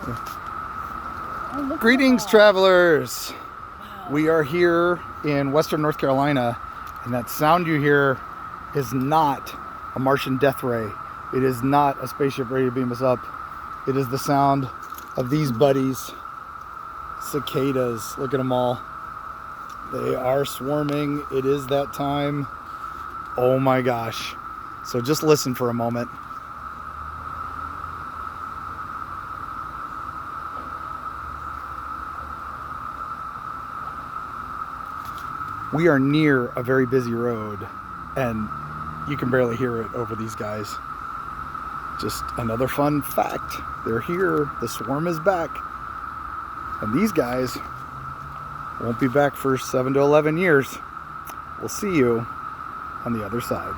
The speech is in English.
Oh, Greetings, travelers. wow. We are here in Western North Carolina, and that sound you hear is not a Martian death ray. It is not a spaceship ready to beam us up. It is the sound of these buddies, cicadas. Look at them all. They are swarming. It is that time. Oh my gosh. So just listen for a moment. We are near a very busy road, and you can barely hear it over these guys. Just another fun fact. They're here. The swarm is back. And these guys won't be back for 7 to 11 years. We'll see you on the other side.